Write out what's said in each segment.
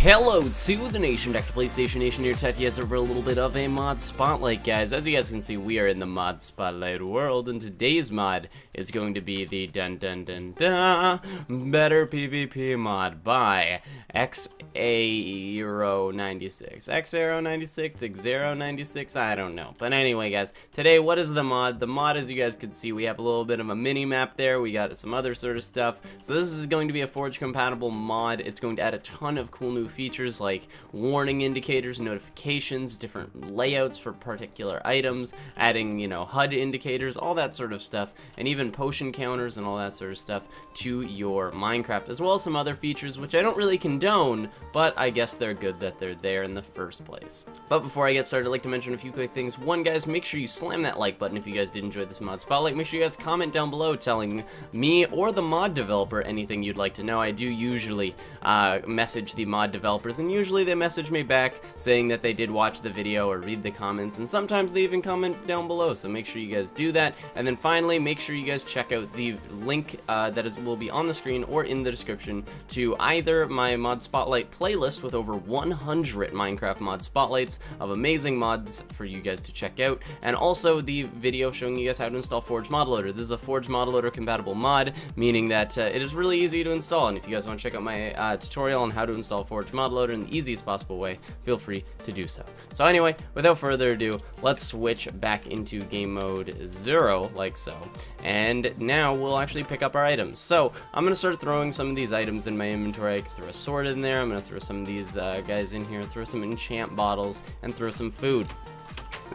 Hello to the nation, Dr. PlayStation Nation here, Tech guys over a little bit of a mod spotlight, guys. As you guys can see, we are in the mod spotlight world, and today's mod is going to be the Better PvP mod by Xaero96. Xaero96, Xaero96, I don't know. But anyway, guys, today, what is the mod? The mod, as you guys can see, we have a little bit of a mini map there. We got some other sort of stuff. So this is going to be a Forge compatible mod. It's going to add a ton of cool new features like warning indicators, notifications, different layouts for particular items, adding, you know, HUD indicators, all that sort of stuff, and even potion counters and all that sort of stuff to your Minecraft, as well as some other features which I don't really condone, but I guess they're good that they're there in the first place. But before I get started, I'd like to mention a few quick things. One, guys, make sure you slam that like button if you guys did enjoy this mod spotlight. Make sure you guys comment down below telling me or the mod developer anything you'd like to know. I do usually message the mod developers, and usually they message me back saying that they did watch the video or read the comments, and sometimes they even comment down below, so make sure you guys do that. And then finally, make sure you guys check out the link will be on the screen or in the description to either my mod spotlight playlist with over 100 Minecraft mod spotlights of amazing mods for you guys to check out, and also the video showing you guys how to install Forge Mod Loader. This is a Forge Mod Loader compatible mod, meaning that it is really easy to install, and if you guys want to check out my tutorial on how to install Forge Mod Loader in the easiest possible way, feel free to do so. So anyway, without further ado, let's switch back into game mode 0, like so, and now we'll actually pick up our items. So I'm gonna start throwing some of these items in my inventory. I can throw a sword in there, I'm gonna throw some of these guys in here, throw some enchant bottles, and throw some food.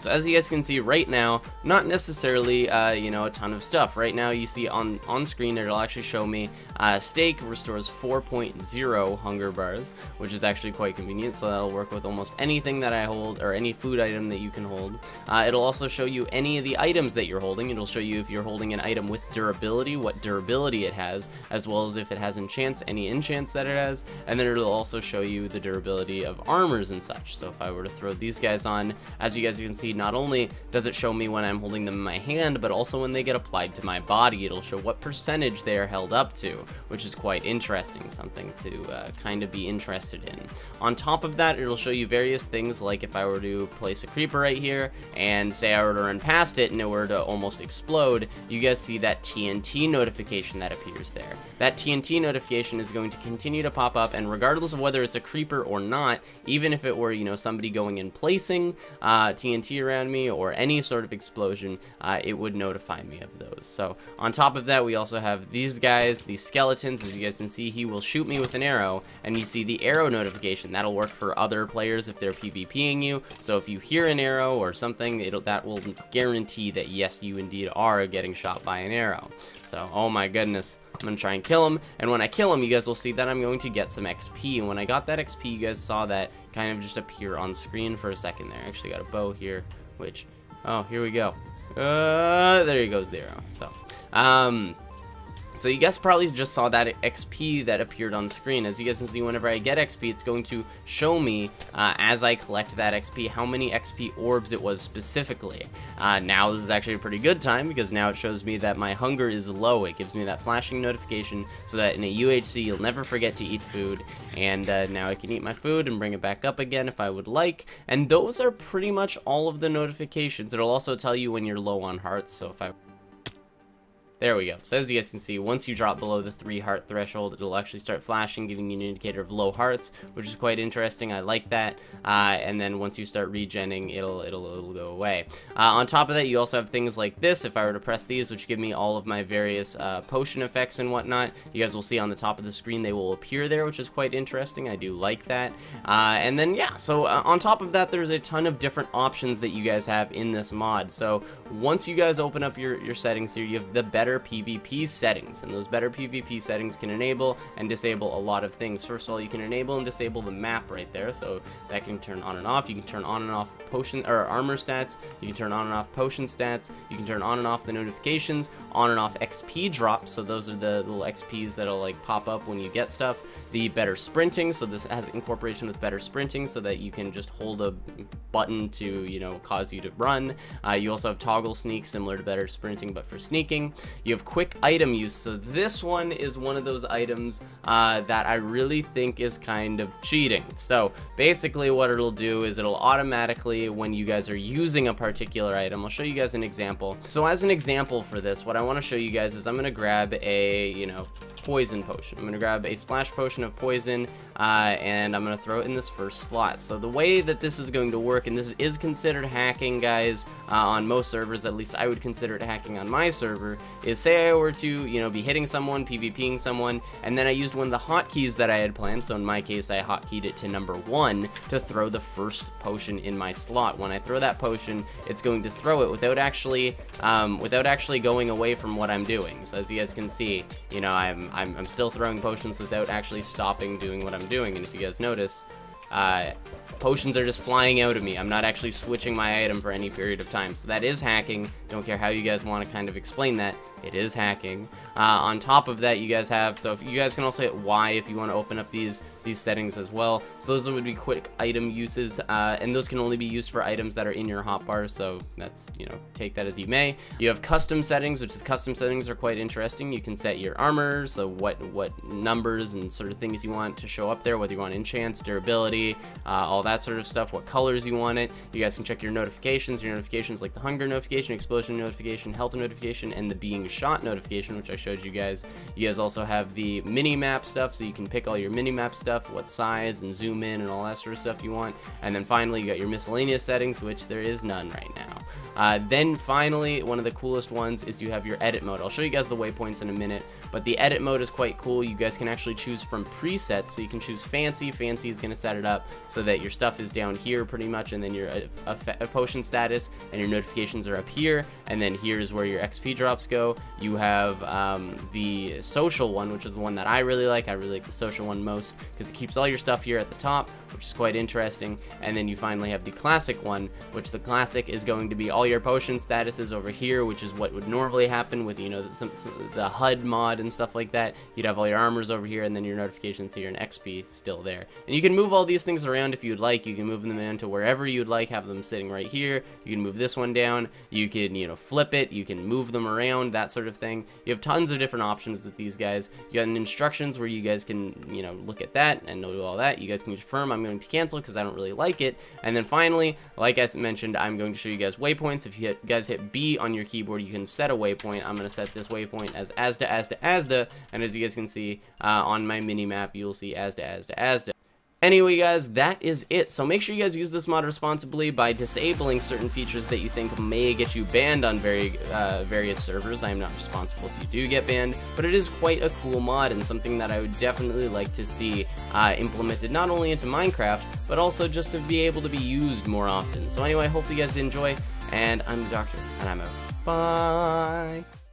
So as you guys can see right now, not necessarily, you know, a ton of stuff. Right now you see on screen, it'll actually show me steak restores 4.0 hunger bars, which is actually quite convenient, so that'll work with almost anything that I hold, or any food item that you can hold. It'll also show you any of the items that you're holding. It'll show you if you're holding an item with durability, what durability it has, as well as if it has enchants, any enchants that it has, and then it'll also show you the durability of armors and such. So if I were to throw these guys on, as you guys can see, not only does it show me when I'm holding them in my hand, but also when they get applied to my body, it'll show what percentage they are held up to, which is quite interesting, something to kind of be interested in. On top of that, it'll show you various things, like if I were to place a creeper right here, and say I were to run past it and it were to almost explode, you guys see that TNT notification that appears there. That TNT notification is going to continue to pop up, and regardless of whether it's a creeper or not, even if it were, you know, somebody going and placing TNT around me or any sort of explosion, it would notify me of those. So on top of that, we also have these guys, these skeletons. As you guys can see, he will shoot me with an arrow, and you see the arrow notification. That'll work for other players if they're PvPing you. So if you hear an arrow or something, that will guarantee that yes, you indeed are getting shot by an arrow. So oh my goodness, I'm gonna try and kill him, and when I kill him, you guys will see that I'm going to get some XP. And when I got that XP, you guys saw that kind of just appear on screen for a second there. I actually got a bow here, which, oh, here we go. There he goes, the arrow. So you guys probably just saw that XP that appeared on screen. As you guys can see, whenever I get XP, it's going to show me, as I collect that XP, how many XP orbs it was specifically. Now this is actually a pretty good time, because now it shows me that my hunger is low. It gives me that flashing notification so that in a UHC you'll never forget to eat food. And now I can eat my food and bring it back up again if I would like. And those are pretty much all of the notifications. It'll also tell you when you're low on hearts, so if I... There we go. So as you guys can see, once you drop below the 3 heart threshold, it'll actually start flashing, giving you an indicator of low hearts, which is quite interesting. I like that. And then once you start regenning, it'll go away. On top of that, you also have things like this. If I were to press these, which give me all of my various potion effects and whatnot, you guys will see on the top of the screen they will appear there, which is quite interesting. I do like that. And then yeah, so on top of that, there's a ton of different options that you guys have in this mod. So once you guys open up your settings here, you have the better PvP settings, and those better PvP settings can enable and disable a lot of things. First of all, you can enable and disable the map right there, so that can turn on and off. You can turn on and off potion or armor stats, you can turn on and off potion stats, you can turn on and off the notifications, on and off XP drops, so those are the little XPs that'll like pop up when you get stuff. the better sprinting, so this has incorporation with better sprinting so that you can just hold a button to, you know, cause you to run. You also have toggle sneak, similar to better sprinting but for sneaking. You have quick item use, so this one is one of those items that I really think is kind of cheating. So basically what it'll do is it'll automatically, when you guys are using a particular item, I'll show you guys an example. So as an example for this, what I want to show you guys is I'm going to grab a, you know, poison potion. I'm going to grab a splash potion of poison, and I'm going to throw it in this first slot. So the way that this is going to work, and this is considered hacking, guys, on most servers, at least I would consider it hacking on my server, is say I were to, you know, be hitting someone, PvPing someone, and then I used one of the hotkeys that I had planned. So in my case, I hotkeyed it to number 1 to throw the first potion in my slot. When I throw that potion, it's going to throw it without actually going away from what I'm doing. So as you guys can see, you know, I'm still throwing potions without actually stopping doing what I'm doing. And if you guys notice, potions are just flying out of me. I'm not actually switching my item for any period of time. So that is hacking. Don't care how you guys want to kind of explain that. It is hacking. On top of that, you guys have, so if you guys can also hit Y if you want to open up these settings as well. So those would be quick item uses, and those can only be used for items that are in your hotbar, so that's, you know, take that as you may. You have custom settings, which the custom settings are quite interesting. You can set your armor, so what numbers and sort of things you want to show up there, whether you want enchants, durability, all that sort of stuff, what colors you want it. You guys can check your notifications like the hunger notification, explosion notification, health notification, and the being shot notification, which I showed you guys. You guys also have the mini map stuff, so you can pick all your mini map stuff, what size and zoom in and all that sort of stuff you want. And then finally you got your miscellaneous settings, which there is none right now. Then finally, one of the coolest ones is you have your edit mode. I'll show you guys the waypoints in a minute, but the edit mode is quite cool. You guys can actually choose from presets, so you can choose fancy. Fancy is going to set it up so that your stuff is down here pretty much, and then your a potion status and your notifications are up here, and then here's where your XP drops go. You have the social one, which is the one that I really like. I really like the social one most because it keeps all your stuff here at the top, which is quite interesting. And then you finally have the classic one, which the classic is going to be all your potion statuses over here, which is what would normally happen with, you know, the HUD mod and stuff like that. You'd have all your armors over here, and then your notifications here and XP still there. And you can move all these things around if you'd like. You can move them into wherever you'd like, have them sitting right here. You can move this one down. You can, you know, flip it. You can move them around, that sort of thing. You have tons of different options with these guys. You got instructions where you guys can, you know, look at that and do all that. You guys can confirm. I'm going to cancel because I don't really like it. And then finally, like I mentioned, I'm going to show you guys waypoints. If you guys hit B on your keyboard, you can set a waypoint. I'm going to set this waypoint as Asda, and as you guys can see on my mini map, you'll see Asda. Anyway, guys, that is it. So make sure you guys use this mod responsibly by disabling certain features that you think may get you banned on various servers. I am not responsible if you do get banned, but it is quite a cool mod and something that I would definitely like to see implemented not only into Minecraft, but also just to be able to be used more often. So anyway, I hope you guys enjoy, and I'm the Doctor, and I'm out. Bye!